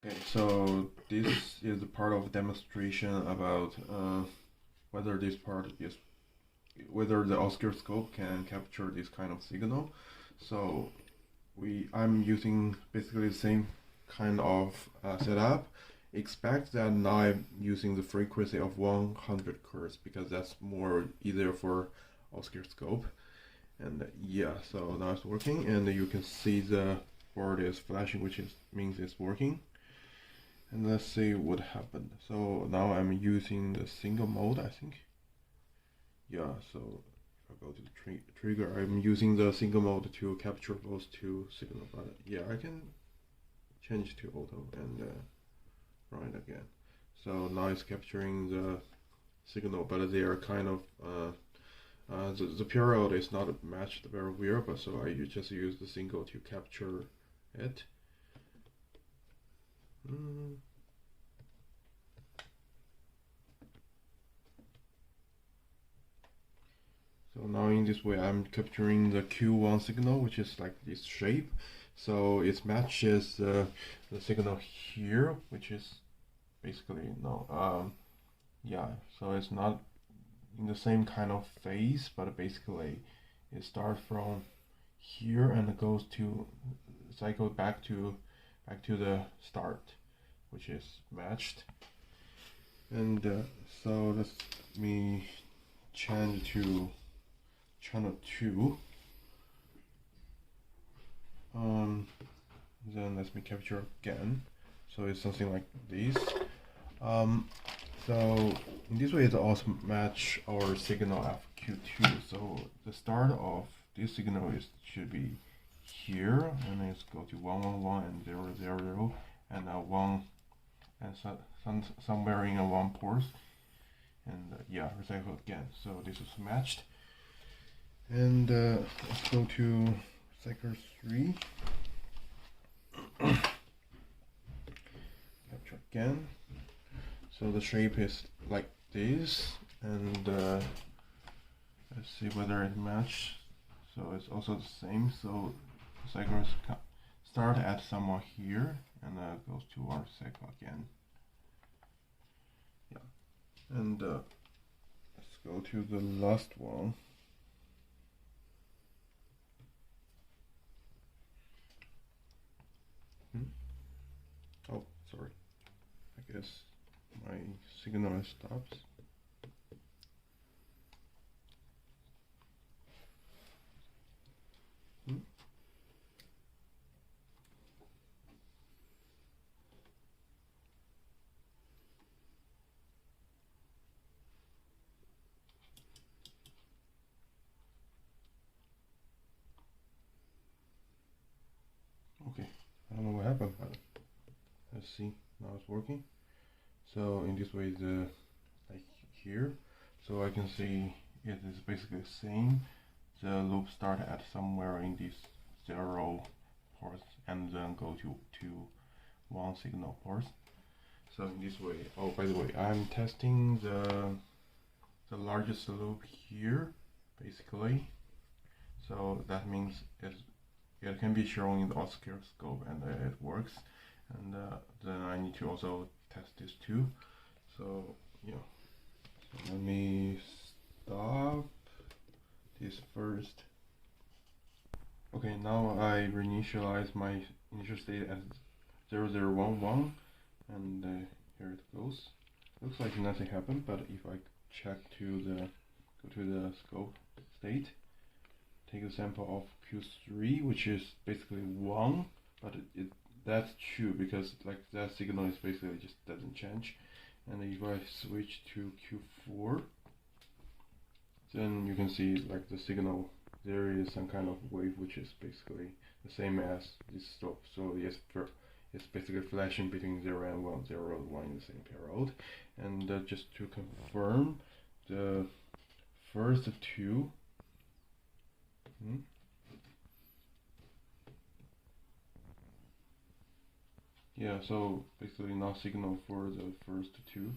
Okay, so this is a part of demonstration about whether this part is whether the oscilloscope can capture this kind of signal. So I'm using basically the same kind of setup. Expect that now I'm using the frequency of 100 Hz because that's more easier for oscilloscope. And yeah, so now it's working, and you can see the board is flashing, which means it's working. And let's see what happened. So now I'm using the single mode, I think. Yeah, so if I go to the trigger, I'm using the single mode to capture those two signals. But yeah, I can change to auto and run it again. So now it's capturing the signal, but they are kind of the period is not matched very well. But so I just use the single to capture it. So now in this way I'm capturing the Q1 signal, which is like this shape. So it matches the signal here, which is basically yeah, so it's not in the same kind of phase, but basically it starts from here and it goes to cycle back to the start, which is matched. And so let me change to channel 2. Then let me capture again. So it's something like this. So in this way it also match our signal FQ2. So the start of this signal should be here, and let's go to 111 and 000 and 1 and somewhere in a 1 port, and yeah, recycle again. So this is matched. And let's go to cycle 3. Capture again. So the shape is like this, and let's see whether it matches. So it's also the same. So the cycles start at somewhere here and goes to our cycle again. Yeah, and let's go to the last one. Oh, sorry. I guess my signal stops. Okay, I don't know what happened, but let's see. Now it's working. So in this way, like here, so I can see it is basically the same. The loop start at somewhere in this 0 ports and then go to 1 signal ports. So in this way, oh, by the way, I'm testing the largest loop here, basically. So that means it can be shown in the oscilloscope and it works. And then I need to also test this too. So yeah, so let me stop this first. Okay, now I reinitialize my initial state as 0011, and here it goes. Looks like nothing happened, but if I check go to the scope state, take a sample of Q3, which is basically 1, but that's true because like that signal is basically just doesn't change. And if I switch to Q4, then you can see like the signal, there is some kind of wave which is basically the same as this stop. So yes, it's basically flashing between 0 and 1, 0 and 1 in the same period. And just to confirm, the first two yeah, so basically no signal for the first two,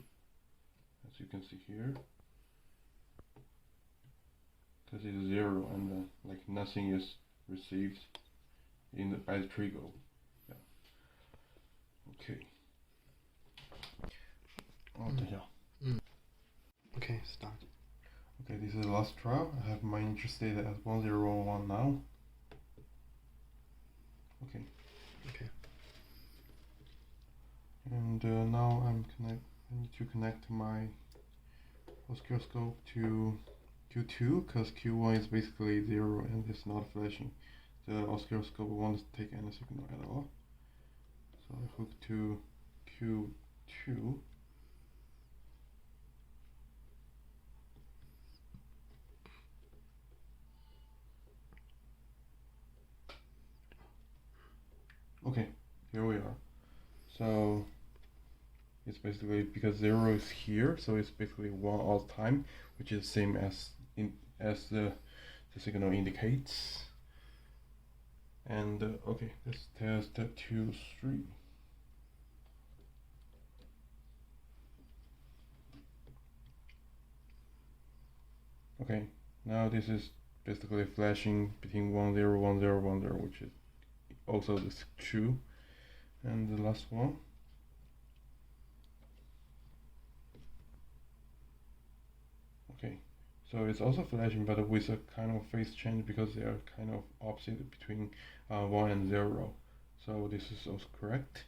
as you can see here, because it's 0 and like nothing is received by the trigger. Yeah. Okay. What the hell? Okay, start. Okay, this is the last trial. I have my interest state at 1011 now. Okay. Okay. And now I need to connect my oscilloscope to Q2 because Q1 is basically 0 and it's not flashing. The oscilloscope won't take any signal at all. So I hook to Q2. Okay, here we are. So it's basically because 0 is here, so it's basically 1 all the time, which is same as the signal indicates. And okay, let's test 2, 3. Okay, now this is basically flashing between 10, 10, 10, which is also this 2. And the last one. Okay, so it's also flashing, but with a kind of phase change because they are kind of opposite between 1 and 0. So this is also correct.